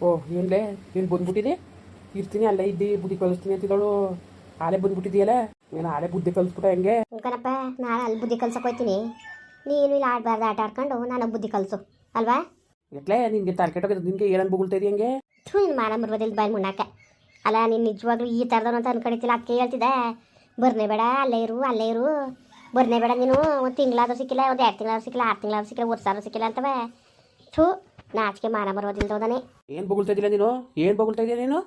ಓಹ್ ಏನ್ಲೇ ನೀನು ಬಂದ್ಬಿಟ್ಟಿದೆ. ಇರ್ತೀನಿ ಅಲ್ಲೇ ಇದ್ದಿ ಬುದ್ಧಿ ಕಲಿಸ್ತೀನಿ ಅಂತಿದ್ದಳು. ಆಲೆ ಬಂದ್ಬಿಟ್ಟಿದೆಯಲ್ಲ, ನೀನು ಆಲೆ ಬುದ್ಧಿ ಕಲಿಸ್ಬಿಟ್ಟ ಹೆಂಗೆ? ಕಣಪ್ಪ, ನಾನು ಅಲ್ಲಿ ಬುದ್ಧಿ ಕಲ್ಸಕ್ಕೆ ಹೋಗ್ತೀನಿ. ನೀನು ಇಲ್ಲಿ ಆಡಬಾರ್ದು ಆಟ ಆಡ್ಕೊಂಡು ನನಗೆ ಬುದ್ಧಿ ಕಲಿಸು ಅಲ್ವಾ? ಎಟ್ಲೇ ನಿನಗೆ ತಲೆ ಕೆಟ್ಟೋಗಿದೆ, ನಿನಗೆ ಏನನ್ನು ಬೊಗಳ್ತಾ ಇದೆಯಾ ಹೆಂಗೆ? ನೀನು ಮಾನ ಮರ್ಬೋದಿಲ್ಲ ಬಾಯಿ ಮುನ್ನಾಕ. ಅಲ್ಲ ನೀನು ನಿಜವಾಗ್ಲೂ ಈ ಥರದವನು ಅಂತ ಅನ್ಕೊಂಡಿದ್ದಿಲ್ಲ. ಅದಕ್ಕೆ ಹೇಳ್ತಿದ್ದೆ ಬರ್ನೇ ಬೇಡ, ಅಲ್ಲೇ ಇರು ಅಲ್ಲೇ ಇರು, ಬರ್ನೇ ಬೇಡ. ನೀನು ಒಂದು ತಿಂಗಳಾದ್ರೂ ಸಿಕ್ಕಿಲ್ಲ, ಒಂದು 2 ತಿಂಗಳಾದ್ರೂ ಸಿಕ್ಕಿಲ್ಲ, 6 ತಿಂಗಳಾದ್ರೂ ಸಿಕ್ಕಿಲ್ಲ, ವರ್ಷಾದ್ರೂ ಸಿಕ್ಕಿಲ್ಲ ಅಂತವೆ. ಥೂ, ನಾಚಿಕೆ ಮಾನ ಬರೋದಿಲ್ದವನೇ. ಏನು ಬೊಗಳ್ತಾ ಇದ್ದಿಲ್ಲ ನೀನು? ಏನು ಬೊಗಳ್ತಾ ಇದೆಯಾ ನೀನು?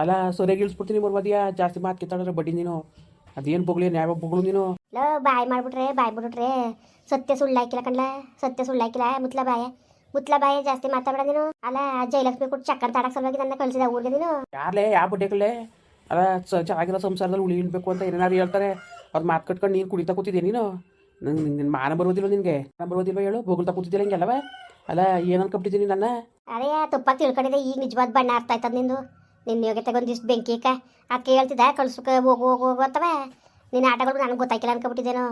ಅಲ್ಲ ಸರಿಯಾಗಿ ಇಳಿಸ್ಬಿಡ್ತೀನಿ ಬರ್ಬೋದಿಯಾ? ಜಾಸ್ತಿ ಮಾತು ಕಿತ್ತಾಡಿದ್ರೆ ಬಡ್ಡಿ ನೀನು. ಅದೇನು ಬೊಗಳಿ ನ್ಯಾಯ ಬೊಗಳು ನೀನು? ಲೋ ಬಾಯ್ ಮಾಡಿಬಿಟ್ರೆ ಬಾಯ್ ಬಿಟ್ಬಿಟ್ರೆ ಸತ್ಯ ಸುಳ್ಳು ಹಾಕಿಲ್ಲ ಕಣ್ಲ, ಸತ್ಯ ಸುಳ್ಳು ಹಾಕಿಲ್ಲ. ಮುತ್ಲ ಬಾಯ ಜಾಸ್ತಿ ಮಾತಾಡ ನೀನು. ಅಲ್ಲ ಜಯಲಕ್ಷ್ಮಿ ಕೊಟ್ಟು ಚಕ್ಕರ್ ತಾಡಕ್ ಸಲುವಾಗಿ ನನ್ನ ಕಳಿಸಿದ ಊರಿಗೆ ನೀನು. ಯಾರೇ ಯಾವ ಬಡ್ಡೆಗಳೇ? ಅಲ್ಲ ಚೆನ್ನಾಗಿರೋ ಸಂಸಾರದಲ್ಲಿ ಉಳಿಬೇಕು ಅಂತ ಏನಾರು ಹೇಳ್ತಾರೆ, ಅವ್ರು ಮಾತು ಕಟ್ಕೊಂಡು ನೀನು ಕುಡಿತಾ ಕೂತಿದ್ದೆ ನೀನು. ನಿನ್ನ ಮಾನ ಬರೋದಿಲ್ಲ, ನಿನಗೆ ಮಾನ ಬರೋದಿಲ್ಲ ಹೇಳು? ಬೊಗಳ್ತಾ ಕೂತಿದ್ದಿಲ್ಲ ಹಿಂಗೆ ಅಲ್ಲವ? ಅಲ್ಲ ಏನು ಅನ್ಕೊಬಿಟ್ಟಿದ್ದೀನಿ ನನ್ನ? ಅದೇ ತುಪ್ಪ ತಿಳ್ಕೊಂಡಿದ್ದೆ, ಈಗ ನಿಜವಾದ ಬಣ್ಣ ಅರ್ಥ ಆಯ್ತದ ನಿಂದು. ನಿನ್ನ ಯೋಗ್ಯತೆ ಒಂದಿಷ್ಟು ಬೆಂಕಿ ಅದಕ್ಕೆ ಹೇಳ್ತಿದ್ದೆ ಕಳ್ಸಕ್ಕೆ ಹೋಗು ಹೋಗು ಹೋಗು ಅಂತವೆ. ನಿನ್ನ ಆಟಗಳು ನನಗೆ ಗೊತ್ತಾಯ್ಕಿಲ್ಲ ಅನ್ಕೊಬಿಟ್ಟಿದ್ದೇನೋ.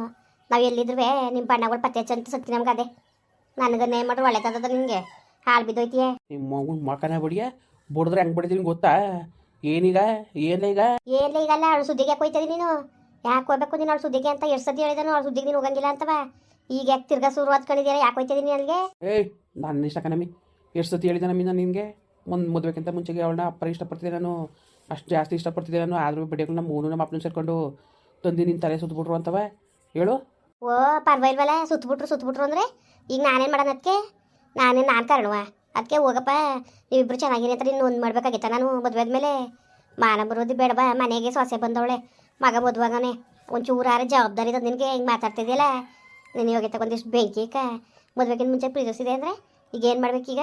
ನಾವು ಎಲ್ಲಿದ್ರು ನಿಮ್ಮ ಬಣ್ಣಗಳು ಪತ್ತೆ ಹಚ್ಚಂತ ಸತ್ತಿ ನಮ್ಗೆ. ಅದೇ ನನಗನ್ನೇ ಮಾಡ್ರೆ ಒಳ್ಳೆತದ ನಿನಗೆ. ಹಾಲು ಬಿದ್ದೋಯ್ತಿಯೇ ನಿಮ್ಮ ಮಗನ ಮಕನ ಬಡಿಯ ಬಡಿದ್ರೆ ಹೆಂಗೆ ಬಡಿದೀನಿ ಗೊತ್ತಾ? ಏನೀಗ ಏನಿಲ್ಲ ಈಗಲ್ಲ ಅವಳು ಸುದ್ದಿಗೆ ಯಾಕೆ ಹೋಯ್ತದಿ ನೀನು? ಯಾಕೆ ಹೋಗ್ಬೇಕು ನೀನು ಅವಳು ಸುದ್ದಿಗೆ ಅಂತ? ಎಷ್ಟು ಸತಿ ಹೇಳಿದನು ಅವಳು ಸುದ್ದಿಗೆ ನೀನು ಹೋಗಂಗಿಲ್ಲ ಅಂತವ. ಈಗ ಯಾಕೆ ತಿರ್ಗಾ ಶುರು ಹತ್ಕೊಂಡಿದ್ದೀರ? ಯಾಕೆ ಹೋಯ್ತಿದ್ದೀನಿ ನನಗೆ? ಏಯ್ ನಾನು ಇಷ್ಟ ಕಣಮಿ, ಎಷ್ಟು ಸತಿ ಹೇಳಿದೆ ನಮ್ಮಿ ನಾನು ನಿನಗೆ ಮದುವೆಗಿಂತ ಮುಂಚೆಗೆ ಅವಳನ್ನ ಅಪ್ಪರ ಇಷ್ಟಪಡ್ತಿದ್ದೆ ನಾನು. ಅಷ್ಟು ಜಾಸ್ತಿ ಇಷ್ಟಪಡ್ತಿದ್ದೆ ನಾನು. ಆದರೂ ಬಡ್ಡೆಗಳು ನಮ್ಮ ಅಪ್ಪನ ಸೇರ್ಕೊಂಡು ತಂದು ನಿನ್ನ ತಲೆ ಸುತ್ತಬಿಟ್ರು ಅಂತವ ಹೇಳು. ಓ ಪರ್ವಾಗಿಲ್ವಲ್ಲ, ಸುತ್ತಬಿಟ್ರು ಅಂದರೆ ಈಗ ನಾನೇನು ಮಾಡೋಣ? ಅದಕ್ಕೆ ನಾನು ಕಾರಣವ? ಅದಕ್ಕೆ ಹೋಗಪ್ಪ, ನೀವಿಬ್ರು ಚೆನ್ನಾಗಿರಿ ಅಂತ ನೀನು ಒಂದು ಮಾಡ್ಬೇಕಾಗಿತ್ತ. ನಾನು ಮದುವೆ ಆದಮೇಲೆ ಮಾನ ಬರೋದು ಬೇಡವಾ? ಮನೆಗೆ ಸೊಸೆ ಬಂದವಳೆ, ಮಗ ಮದುವಾಗನೆ, ಒಂಚೂರಾರು ಜವಾಬ್ದಾರಿ ಇರೋದು ನಿನಗೆ. ಹಿಂಗೆ ಮಾತಾಡ್ತಿದ್ಯಲ್ಲ, ನೀನು ಹೋಗಿ ತಗೊಂಡಿಷ್ಟು ಬೆಂಕಿ ಮದುವೆಗಿಂತ ಮುಂಚೆ ಪ್ರೀತಿಸಿದೆ ಅಂದರೆ ಈಗ ಏನು ಮಾಡ್ಬೇಕೀಗ?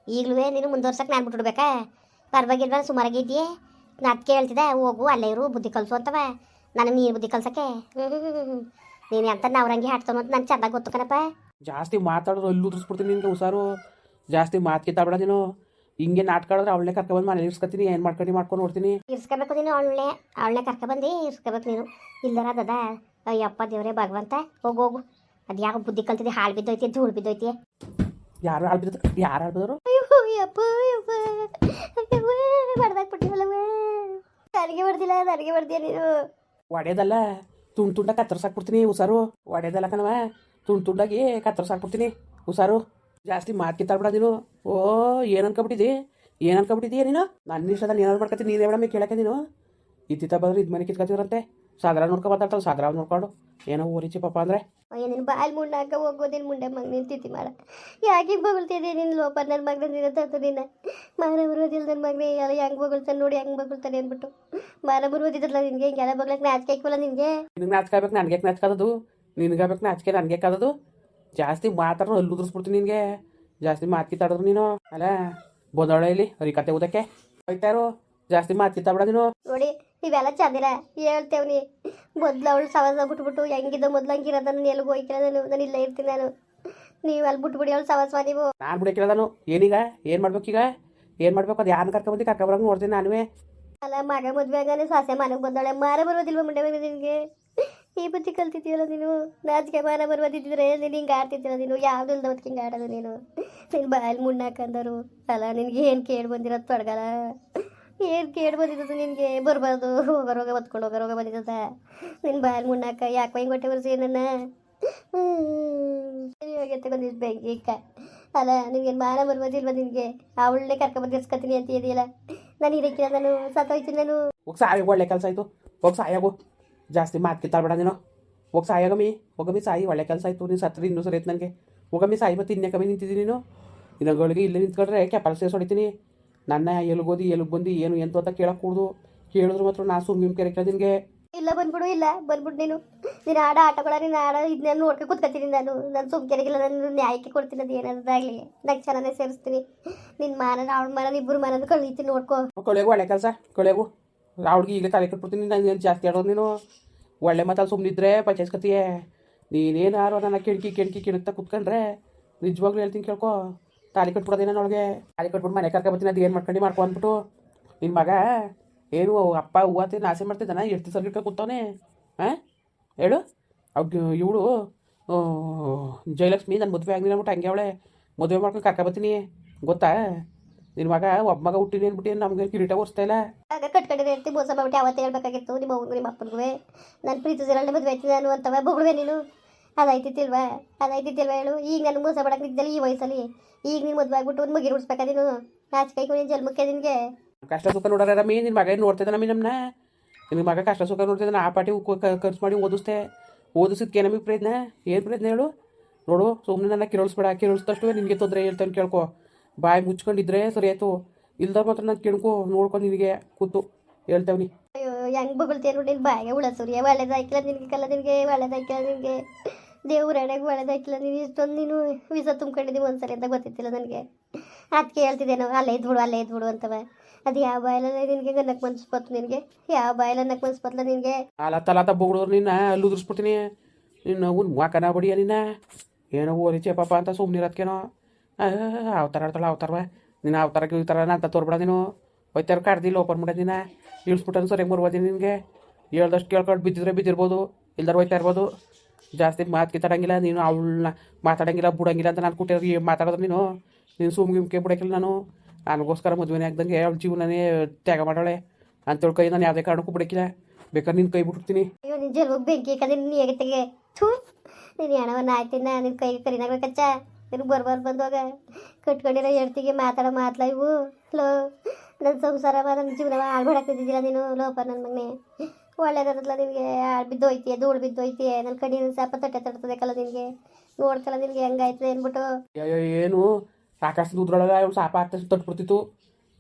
ಈಗಲೂ ನೀನು ಮುಂದುವರ್ಸಕ್ಕೆ ನಾನು ಬಿಟ್ಬಿಡ್ಬೇಕಾ? ಪರವಾಗಿಲ್ವ, ಸುಮಾರಾಗಿದ್ದೀಯೇ. ನಾನು ಅದಕ್ಕೆ ಹೇಳ್ತಿದ್ದೆ ಹೋಗು ಅಲ್ಲೇ ಇರು, ಬುದ್ಧಿ ಕಲಿಸು ಅಂತವ. ನನಗೆ ನೀನು ಬುದ್ಧಿ ಕಲ್ಸಕ್ಕೆ ನೀನು ಅಂತ ನಾವ್ರಂಗಿ ಹಾಡ್ತಾನೋ ಅಂತ ನಾನು ಚೆನ್ನಾಗಿ ಗೊತ್ತು ಕಣಪ್ಪ. ಜಾಸ್ತಿ ಮಾತಾಡೋದು ಅಲ್ಲಿ ಉದುರಿಸ್ಬಿಡ್ತೀನಿ ನಿನಗೆ ಹುಷಾರು. ಜಾಸ್ತಿ ಮಾತು ಕಿತ್ತಾಬೇಡ ನೀನು. ಹಿಂಗೆ ನಾಟ್ಕಾಡಿದ್ರೆ ಅವಳನ್ನೇ ಕರ್ಕೊಬಂದು ಮನೇಲಿ ಇರ್ಸ್ಕೊತೀನಿ. ಏನು ಮಾಡ್ಕೊಂಡು ನೋಡ್ತೀನಿ. ಇರ್ಸ್ಕೋಬೇಕು ನೀನು ಅವಳನ್ನೇ ಕರ್ಕೊಬಂದು ಇರ್ಸ್ಕೋಬೇಕು ನೀನು. ಇಲ್ಲರ ದದ ಅಯ್ಯಪ್ಪ ದೇವರೇ ಭಗವಂತ, ಹೋಗು. ಅದು ಯಾವ ಬುದ್ಧಿ ಕಲ್ತಿದ್ದೆ? ಹಾಳು ಬಿದ್ದೋಯ್ತಿ, ಧೂಳು ಬಿದ್ದೋಯ್ತಿ. ಯಾರು ಆಡ್ಬಿದ್ರು? ಅಯ್ಯಪ್ಪ ಬಡ್ದಾಕ್ಬಿಟ್ಟಿವಲ್ಲವ. ನನಗೆ ಬರ್ದಿಯ ನೀನು? ಒಡೆದಲ್ಲ, ತುಂಡ ಕತ್ತರ್ಸಾಕ್ಬಿಡ್ತೀನಿ ಹುಷಾರು. ಒಡೆದಲ್ಲ ಕಣವ, ತುಂಡಾಗಿ ಕತ್ತರ್ಸಾಕ್ಬಿಡ್ತೀನಿ ಹುಷಾರು. ಜಾಸ್ತಿ ಮಾತು ಕಿತ್ತಾಡ್ಬಿಡ ನೀನು. ಓ ಏನು ಅನ್ಕೊಬಿಟ್ಟಿದ್ದೀಯ ನೀನು? ನನ್ನ ಇಷ್ಟದಲ್ಲಿ ಏನಾದ್ರು ಮಾಡ್ಕೊತೀನಿ. ನೀನೇ ಮೇಡಮ್ ಕೇಳಕ್ಕೆ ನೀನು ಇತ್ತಿತ್ತ ಬಂದ್ರೆ ಇದು ಮನೆ ಕಿತ್ಕೊತೀವ್ರಂತೆ. ಸಾಧಾರಣ ನೋಡ್ಕೊಂಡು ಮಾತಾಡ್ತಾಳೆ, ಸಾಧಾರಣ ನೋಡ್ಕೊಂಡು ಏನೋ ಓರಿಚಿ ಪಾಪ ಅಂದರೆ. ಅಯ್ಯ ನಿನ್ನ ಬಾಯಲ್ಲಿ ಮುಣ್ಣಾಕ ಹೋಗೋದಿನ ಮುಂಡೆ ಮಗ ನೀನು ತಿತ್ತಿ ಮಾಡ. ಯಾಕೆ ಬಗಳ್ತಿದ್ದೆ ನೀನು? ಲೋಪ ನನ್ನ ಮಗನ ನೀನು ತಂತು ನಿನ್ನ ಮಾನ ಬರೋದಿಲ್ಲ. ನನ್ನ ಮಗನೇ ಎಲ್ಲ ಹೆಂಗೆ ಬಗಳ್ತಾನೆ ನೋಡಿ, ಹೆಂಗೆ ಬಗಳ್ತಾನೆ ಅಂದ್ಬಿಟ್ಟು. ಮಾನ ಬರೋದಿದ್ದಲ್ಲ ನಿನಗೆ, ಹಿಂಗೆಲ್ಲ ಬಗ್ಲಕ್ಕೆ ನಾಚಿಕೆ ಆಯ್ಕಲ್ಲ ನಿನಗೆ. ನಿನಗೆ ನಾಚ್ಕಾಬೇಕು, ನನಗೆ ನಾಚ್ಕಾದದು? ನಿನಗಾಗಬೇಕು ನಾಚಿಕೆ, ನನಗೆ ಕಾದದು? ಜಾಸ್ತಿ ಮಾತಾಡೋ ಅಲ್ಲಿ ಉದುರಿಸ್ಬಿಡ್ತೀನಿ ನಿನಗೆ. ಜಾಸ್ತಿ ಮಾತು ಕಿತ್ತಾಡಿದ್ರು ನೀನು. ಅಲ್ಲ ಬೋದೋಳ ಇಲ್ಲಿ ಅವ್ರಿಗೆ ಕತೆ ಓದಕ್ಕೆ ಹೋಯ್ತಾರು. ಜಾಸ್ತಿ ಮಾತು ಕಿತ್ತಾಬಿಡ ನೀನು. ನೋಡಿ ಇವೆಲ್ಲ ಚಂದಿಲ್ಲ ಹೇಳ್ತೇವ್ನಿ. ಮೊದ್ಲು ಅವಳು ಸವಾಸ ಬಿಟ್ಬಿಟ್ಟು ಹೆಂಗಿದ್ದ ಮೊದ್ಲು ಹಂಗಿರೋದ. ನಾನು ಎಲ್ಲಿಗೆ ಹೋಯ್ಕಿಲ್ಲ, ನಾನು ಇಲ್ಲೇ ಇರ್ತೀನಿ. ನೀವು ಅಲ್ಲಿ ಬಿಟ್ಬಿಡಿ ಅವಳು ಸವಾಸ. ನೀವು ನಾನು ಬಿಡಕ್ಕಿಲ್ಲ ನಾನು. ಏನೀಗ ಏನು ಮಾಡ್ಬೇಕೀಗ? ಏನು ಮಾಡ್ಬೇಕು? ಅದು ಯಾರನ್ನ ಕರ್ಕೊಬಂದು ನೋಡ್ತೀನಿ ನಾನುವೇ. ಅಲ್ಲ ಮಗ ಮದುವೆ ಆಗಾನೆ ಸೊಸೆ ಮನೆಗೆ ಬಂದವಳೆ. ಮಾರ ಬರೋದಿಲ್ವ ಮುಂಡೆ ಮನೆ ನಿನಗೆ? ಈ ಬುದ್ಧಿ ಕಲ್ತಿದ್ದೀಯಲ್ಲ ನೀನು. ನಾಚಿಕೆ ಮಾನ ಬರೋದಿದ್ದರೆ ನೀನು ಹಿಂಗೆ ಆಡ್ತಿದ್ದೀರ ನೀನು. ಯಾವ್ದು ಇಲ್ದವತ್ತು ಹಿಂಗೆ ಆಡೋದು ನೀನು. ನಿನ್ನ ಬಾಯಲ್ಲಿ ಮುಣ್ಣಾಕಂದರು. ಅಲ್ಲ ನಿನಗೆ ಏನು ಕೇಳಿ ಬಂದಿರೋದು ತೊಡಗಲ್ಲ? ಏನು ಕೇಳಿ ಬಂದಿದ್ದು ನಿನಗೆ? ಬರಬಾರ್ದು, ಹೋಗೋರೋಗ ಹೊತ್ಕೊಂಡು ಹೋಗೋರೋಗ ಬಂದಿದ್ದದ ನಿನ್ನ ಬಾಯಲ್ಲಿ ಮುಣ್ಣಾಕ. ಯಾಕೋ ಹಿಂಗೆ ಹೊಟ್ಟೆ ಬರ್ಸಿ ನನ್ನ ಹೋಗಿ ತಗೊಂಡಿದ್ದು ಬೆಂಕಿ ಅಲ್ಲ ನಿನಗೇನು ಮಾನ ಬರ್ಬೋದಿಲ್ವ ನಿನಗೆ? ಅವಳನ್ನೇ ಕರ್ಕೊಂಬಂದು ಇರ್ಸ್ಕೊತೀನಿ ಅಂತ ಇದೆಯಲ್ಲ. ನಾನು ಇರಕ್ಕಿಲ್ಲ, ನಾನು ಸತ್ತೋಯ್ತೀನಿ ನಾನು. ಹೋಗಿ ಸಾಯಿ, ಒಳ್ಳೆ ಕೆಲಸ ಆಯಿತು. ಹೋಗಿ ಸಾಯಾಗು. ಜಾಸ್ತಿ ಮಾತು ಕಿತ್ತಾಡ್ಬೇಡ ನೀನು. ಹೋಗಿ ಹೋಗಮ್ಮಿ ಸಾಯಿ, ಒಳ್ಳೆ ಕೆಲಸ ಆಯಿತು. ನೀನು ಸತ್ರಿ ಇನ್ನೂ ಸರಿ ಆಯ್ತು ನನಗೆ. ಹೋಗಮ್ಮಿ ಸಾಯಿ, ಮತ್ತೆ ಇನ್ನೇ ಕಮ್ಮಿ ನಿಂತಿದ್ದೀನಿ ನೀನು. ಇನ್ನೊಗಳಿಗೆ ಇಲ್ಲೇ ನಿಂತ್ಕೊಂಡ್ರೆ ಕೆಪಾಲ್ ಸೇರಿಸಿ ಹೊಡಿತೀನಿ. ನನ್ನ ಎಲ್ಲಿಗೋದಿ ಎಲ್ಲಿಗೆ ಬಂದು ಏನು ಎಂತು ಅಂತ ಕೇಳக்கூಡ್ದು. ಕೇಳಿದ್ರು ಮಾತ್ರ ನಾ ಸುಮ್ಮನೆ ಕೆರೆಕ ನಿನಗೆ. ಇಲ್ಲ ಬಂದ್ಬಿಡು, ಇಲ್ಲ ಬಂದ್ಬಿಡು. ನೀನು ಆಟಗಳ ನೀನು ಇದನ್ನ ನೋಡ್ಕೊಂಡು ಕೂತ್ಕೊತೀನಿ. ನಾನು ಸುಮ್ಕೆರೆಗಿಲ್ಲ, ನಾನು ನ್ಯಾಯಕ್ಕೆ ಕೊಡ್ತೀನಿ. ಅದು ಏನಾದಾಗಲಿ ನಂಗೆ ಚೆನ್ನಾಗಿ ಸೇರಿಸ್ತೀನಿ. ನಿನ್ನ ಮಾನ ಅವಳ ಮಾನ ಇಬ್ಬರು ಮಾನ ಕಳೀತೀನಿ. ನೋಡ್ಕೊ ಕೊಳೆಗು, ಒಳ್ಳೆ ಕೆಲಸ ಕೊಳೆಗು. ಅವಳಿಗೆ ಈಗಲೇ ತಲೆ ಕಟ್ಬಿಡ್ತೀನಿ. ನಾನು ಜಾಸ್ತಿ ಆಡೋದು ನೀನು. ಒಳ್ಳೆ ಮಾತಲ್ಲಿ ಸುಮ್ಮನಿದ್ರೆ ಪಂಚಾಯಿಸ್ಕತಿಯೇ. ನೀನೇನಾರು ನನ್ನ ಕೆಣಕ್ತಾ ಕೂತ್ಕೊಂಡ್ರೆ ನಿಜವಾಗ್ಲೂ ಹೇಳ್ತೀನಿ ಕೇಳ್ಕೊ. ತಾಲಿ ಕಟ್ಬಿಡೋದೇನ ಅವಳಿಗೆ. ತಾಲಿ ಕಟ್ಬಿಟ್ಟು ಮನೆ ಕರ್ಕೊಬತ್ತೀನಿ. ಅದು ಏನು ಮಾಡ್ಕೊಂಡು ಅಂದ್ಬಿಟ್ಟು ನಿನ್ನ ಮಗ ಏನು ಅಪ್ಪ ಹೂವತ್ತೀನಿ ಆಸೆ ಮಾಡ್ತಿದ್ದಾನ? ಎಷ್ಟು ಸರ್ಗಿಟ್ಕ ಕೂತವನೇ? ಹಾಂ ಹೇಳು. ಇವಳು ಜಯಲಕ್ಷ್ಮಿ ನನ್ನ ಮದುವೆ ಆಗಿಲ್ಲ ಅಂದ್ಬಿಟ್ಟು ಹಂಗೆ ಅವಳೆ ಮದುವೆ ಮಾಡ್ಕೊಂಡು ಕರ್ಕೊಬತ್ತೀನಿ ಗೊತ್ತಾ? ನಿನ್ನ ಮಗ ಒಬ್ಬ ಮಗ ಹುಟ್ಟಿನಿ ಅಂದ್ಬಿಟ್ಟು ನಮಗೆ ಕಿರೀಟ ಒರೆಸ್ತಾ ಇಲ್ಲ. ಆಗ ಕಟ್ಕೊಂಡಿರೋ ಹೇಳ್ತಿ ಮೋಸ ಮಾಡ್ಬಿಟ್ಟು ಯಾವತ್ತೇ ಹೇಳ್ಬೇಕಾಗಿತ್ತು ನಿಮ್ಮ ಅವ್ನಿಗೂ ನಿಮ್ಮ ಅಪ್ಪನಿಗೂ ನಾನು ಪ್ರೀತಿಸಿರಲ್ಲ ಮದುವೆ ಆಯ್ತು ನಾನು ಅಂತವ ಬೊಗಳುವೆ ನೀನು. ಅದಾಯ್ತಿಲ್ವಾ ಹೇಳು. ಈಗ ನಾನು ಮೋಸ ಮಾಡಕ್ಕೆ ನಿಂತಲ್ಲಿ ಈ ವಯಸ್ಸಲ್ಲಿ ಈಗ ನೀನು ಮದುವೆ ಆಗ್ಬಿಟ್ಟು ಒಂದು ಮಗಿರು ಉಡ್ಸ್ಬೇಕಾ ನೀನು? ನಾಚಿಕೈಗೂ ನೀನು ಜನ್ಮಕ್ಕೆ ನಿನಗೆ ಕಷ್ಟ ಸುಖ ನೋಡಾರ ರಮ್ಮಿ ನಿನ್ನ ಮಗ ನೋಡ್ತಿದ್ದ ನಮ್ಮನ್ನ. ನಿನ್ನ ಮಗ ಕಷ್ಟ ಸುಖ ನೋಡ್ತಿದ್ದಾನೆ. ಆ ಪಾಟಿ ಖರ್ಚು ಮಾಡಿ ಓದಿಸ್ತೆ. ಓದಿಸಿದ್ಕೆ ನಮಗೆ ಪ್ರಯತ್ನ ಏನು ಪ್ರಯತ್ನ ಹೇಳು? ನೋಡು ಸುಮ್ಮನೆ ನನ್ನ ಕೇಳಿಸ್ದಷ್ಟು ನಿನಗೆ ತೊಂದರೆ ಹೇಳ್ತಾನೆ ಕೇಳ್ಕೊ. ಬಾಯಿ ಮುಚ್ಕೊಂಡಿದ್ರೆ ಸರಿ ಆಯ್ತು. ಇಲ್ದಾಗ ಮಾತ್ರ ನಾನು ಕೇಳ್ಕೊ ನೋಡ್ಕೊಂಡು ನಿನಗೆ ಕೂತು ಹೇಳ್ತೇವ್ನಿ. ಅಯ್ಯೋ ಹೆಂಗೆ ಬೊಗಳ್ತೀಯ ನೋಡಿ ನಿನ್ನ ಬಾಯಿಗೆ ಹುಳ ಸೂರ್ಯ. ಒಳ್ಳೇದಾಯ್ಕಿಲ್ಲ ನಿನಗೆ ಕಲ್ಲ ನಿನಗೆ ಒಳ್ಳೇದಾಯ್ಕಿಲ್ಲ ನಿನಗೆ ದೇವ್ರ ಎಡೆಗೆ ಒಳ್ಳೇದಾಯ್ಕಿಲ್ಲ. ನೀನು ಇಷ್ಟೊಂದು ನೀನು ವಿಷ ತುಂಬ್ಕೊಂಡಿದ್ದೀವಿ ಒಂದ್ಸರಿ ಅಂತ ಗೊತ್ತಿತ್ತಿಲ್ಲ ನನಗೆ. ಅದಕ್ಕೆ ಹೇಳ್ತಿದ್ದೇನೋ ಅಲ್ಲೇ ಇದ್ಬಿಡು ಅಂತವ. ಅದು ಯಾವ ಬಾಯಲ್ಲ ನಿನಗೆ ಗನ್ನಕ್ಕೆ ಮನ್ಸ್ಬತ್ತು ನಿನಗೆ? ಯಾವ ಬಾಯಲ್ಲ ಅನ್ನಕ್ಕೆ ಮನ್ಸ್ಬತ್ತಲ್ಲ ನಿನಗೆ? ತಲಾತ ಬೊಗಳೋರು ನಿನ್ನ ಅಲ್ಲಿ ಉದುರಿಸ್ಬಿಡ್ತೀನಿ. ನಿನ್ನ ಅವ್ನು ವಾಕನ ಬಡಿಯ ನಿನ್ನ ಏನೋ ಓರಿ ಚೇಪಪ್ಪ ಅಂತ ಸುಮ್ಮನಿರೋದ್ಕೇನೋ ಅವತಾರ ಆಡ್ತಾಳ ಅವತಾರವ. ನೀನು ಅವತಾರಕ್ಕೆ ಈ ಥರ ಅಂತ ತೋರ್ಬೇಡ ನೀನು. ಹೋಯ್ತಾರ ಕಡ್ದಿಲ್ಲ ಓಪನ್ ಮಾಡೋದು ನೀನು ಇಳಿಸ್ಬಿಟ್ಟು ಸರಿಯಾಗಿ ಮುರ್ಬೋದಿನಿ ನಿನಗೆ. ಹೇಳ್ದಷ್ಟು ಕೇಳ್ಕೊಂಡು ಬಿದ್ದಿರ್ಬೋದು, ಇಲ್ದಾರ ಹೋಯ್ತಾ ಇರ್ಬೋದು. ಜಾಸ್ತಿ ಮಾತು ಕಿತ್ತಾಡಂಗಿಲ್ಲ ನೀನು. ಅವಳನ್ನ ಮಾತಾಡಂಗಿಲ್ಲ ಬಿಡಂಗಿಲ್ಲ ಅಂತ ನಾನು ಕೂಟಿರೋ ಮಾತಾಡೋದು ನೀನು ಸುಮ್ಗಿಮ್ಕೆ ಬಿಡೋಕ್ಕಿಲ್ಲ. ನನಗೋಸ್ಕರ ಮದುವೆನೇ ಆಗ್ದಂಗೆ ಅವಳ ಜೀವನನೇ ತ್ಯಾಗ ಮಾಡೋಳೆ ಅಂತೇಳಿ ಕೈ ನಾನು ಯಾವುದೇ ಕಾರಣಕ್ಕೂ ಬಿಡೋಕ್ಕಿಲ್ಲ. ಬೇಕಾದ್ರೆ ನಿನ್ನ ಕೈ ಬಿಟ್ಟಿರ್ತೀನಿ. ಅಯ್ಯೋ ನಿನ್ನ ಜಲ್ವಕ್ಕೆ ಬೆಂಕಿ ಕದೆ ನೀನು ಹೇಗೆ ತೆಗೆ ಥೂ. ನೀನು ಹೆಣವನ್ನ ಆಯ್ತಿನ ನಿನ್ನ ಕೈ ಕರಿನಾಗಬೇಕಚ್ಚ. ನಿನಗೆ ಬಂದೋಗ ಕಟ್ಕೊಂಡಿರೋ ಹೆಡ್ತಿಗೆ ಮಾತಾಡೋ ಮಾತಲ್ಲ ಇವು. ಲೋ ನನ್ನ ಸಂಸಾರ ನನ್ನ ಜೀವನ ಹಾಳು ಮಾಡಾಕ್ತಿದ್ದಿಲ್ಲ ನೀನು. ಲೋಪ ನನ್ನ ಮಗನೇ ಒಳ್ಳೇದಲ್ಲ ನಿನಗೆ. ಹಾಳು ಬಿದ್ದೋಯ್ತೀಯ, ಧೂಳು ಬಿದ್ದೋಯ್ತೀಯ. ನನ್ನ ಕಣ್ಣಿನ ಸಾಪ ತಟ್ಟದೆ ಕಲ್ಲ ನಿನಗೆ. ನೋಡ್ಕಲ್ಲ ನಿನಗೆ ಹೆಂಗಾಯ್ತದೆ ಅಂದ್ಬಿಟ್ಟು. ಅಯ್ಯೋ ಏನು ಆಕಾಶದ ಉದ್ರೊಳಗೆ ಅವ್ನು ಸಾಪ ಆಗ್ತಾ ತಟ್ಬಿಡ್ತಿತ್ತು.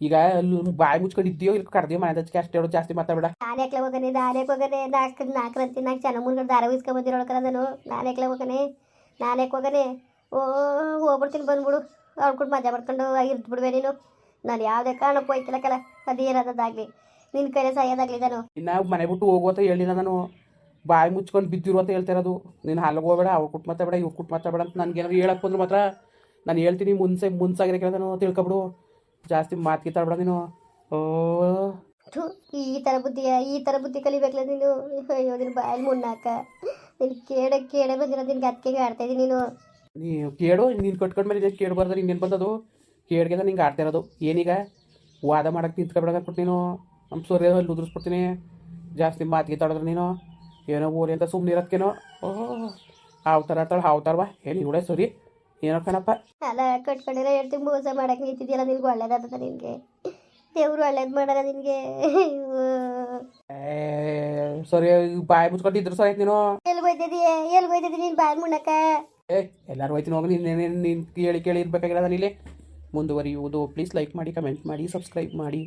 ಈಗ ಅಲ್ಲಿ ಬಾಯಿ ಮುಚ್ಕೊಂಡಿದ್ದೀಯೋ ಇಲ್ಲಿ ಕರ್ದಿಯೋ ಮನೆ ದಚ್ಚಕ್ಕೆ ಅಷ್ಟೇ ಹೇಳೋ. ಜಾಸ್ತಿ ಮಾತಾಡಬೇಡ. ನಾನೇಕ್ಲೆ ಹೋಗನೆ ನಾಲ್ಕರಂತಿ ನಾಲ್ಕು ಜನ ಮುಂದ್ಗಡೆ ದಾರ ಉಯಿಸ್ಕೊಂಬಂದಿರೋಳಕಲ್ಲ ನಾನೇಕ್ಲೆ ಹೋಗನೆ. ಹೋಗ್ಬಿಡ್ತೀನಿ ಬಂದ್ಬಿಡು. ಅವ್ಳು ಕೂಡ ಮಜಾ ಮಾಡ್ಕೊಂಡು ಇರ್ದು ಬಿಡುವೆ ನೀನು. ನಾನು ಯಾವುದೇ ಕಾರಣಕ್ಕೂ ಹೋಯ್ತಿಲ್ಲ ಕಲ. ಅದೇನದಾಗಲಿ ನಿನ್ನ ಕೈಲೇ ಸಾಯೋದಾಗಲಿ ನಾನು. ಇನ್ನು ಮನೆ ಬಿಟ್ಟು ಹೋಗು ಅಂತ ಹೇಳಿಲ್ಲ ನಾನು. ಬಾಯಿ ಮುಚ್ಕೊಂಡು ಬಿದ್ದಿರು ಅಂತ ಹೇಳ್ತಾ ಇರೋದು. ನೀನು ಹಾಲಿಗೆ ಹೋಗಬೇಡ, ಅವ್ರು ಕುಟ್ಟು ಮಾತಾಬೇಡ, ಇವ್ರು ಕುಟ್ಟು ಮಾತಾಬೇಡ ಅಂತ ನನಗೇನಾದ್ರು ಹೇಳಕ್ಕೆ ಬಂದ್ರು ಮಾತ್ರ ನಾನು ಹೇಳ್ತೀನಿ. ಮುಂಚಾಗಿರೋ ನಾನು ತಿಳ್ಕೊಬಿಡು. ಜಾಸ್ತಿ ಮಾತು ಕಿತ್ತಾಡ್ಬೇಡ ನೀನು. ಈ ಥರ ಬುದ್ಧಿ ಕಲಿಬೇಕಲ್ಲ ನೀನು. ಅಯ್ಯೋ ನಿನ್ನ ಬಾಯಲ್ಲಿ ಮುನ್ನಾಕ ನೀನು ಕೇಡೆ ಬಂದಿರೋ ನಿನ್ಗೆ ಅದಕ್ಕೆ ಆಡ್ತಾ ಇದ್ದೀನಿ ನೀನು. ಕೇಳು ನೀನು ಕಟ್ಕೊಂಡ್ಮೇಲೆ ಇನ್ನೇನು ಕೇಳಬಾರ್ದು. ಇನ್ನೇನು ಬಂದದು ಕೇಳಿಗೆ ನಿಂಗೆ ಆಡ್ತಾ ಇರೋದು. ಏನೀಗ ವಾದ ಮಾಡೋಕ್ಕೆ ನಿಂತ್ಕೊಬೇಡ ಅಂದ್ಬಿಟ್ಟು ನೀನು ನಮ್ಮ ಸೂರ್ಯ ಅಲ್ಲಿ ಉದುರಿಸ್ಬಿಡ್ತೀನಿ. ಜಾಸ್ತಿ ಮಾತು ಕಿತ್ತಾಡಿದ್ರೆ ನೀನು ಏನೋ ಓಲಿ ಅಂತ ಸುಮ್ಮನೆ ಇರೋದಕ್ಕೇನೋ. ಅವತಾರ ಆಡ್ತಾಳೆ ಅವತಾರವಾ ಏನು ಇವಳೆ ಸರಿ ಏನೋ ಕಣಪ್ಪ. ಅಲ್ಲ ಕಟ್ಕೊಂಡಿರೋ ಹೇಳ್ತೀನಿ ಮೋಸ ಮಾಡಕ್ಕೆ ನಿಂತಿದ್ಯಲ್ಲ. ನಿನ್ಗೆ ಒಳ್ಳೇದಾದ ನಿನಗೆ ದೇವ್ರು ಒಳ್ಳೇದು ಮಾಡಲ್ಲ ನಿನಗೆ. ಸರಿ ಬಾಯಿ ಮುಚ್ಕೊಂಡಿದ್ರು ಸರಿ ನೀನು. ಎಲ್ಲಿ ಹೋಯ್ತಿದ್ದಿ ನೀನು ಬಾಯಿ ಮುಣ್ಣಕ್ಕ? ಎಲ್ಲರೂ ಹೋಯ್ತೀನಿ ಹೋಗಿ. ನೀನು ಕೇಳಿ ಇರ್ಬೇಕಾಗಿರೋದ ನೀಲೆ ಮುಂದುವರಿಯುವುದು. ಪ್ಲೀಸ್ ಲೈಕ್ ಮಾಡಿ, ಕಮೆಂಟ್ ಮಾಡಿ, ಸಬ್ಸ್ಕ್ರೈಬ್ ಮಾಡಿ.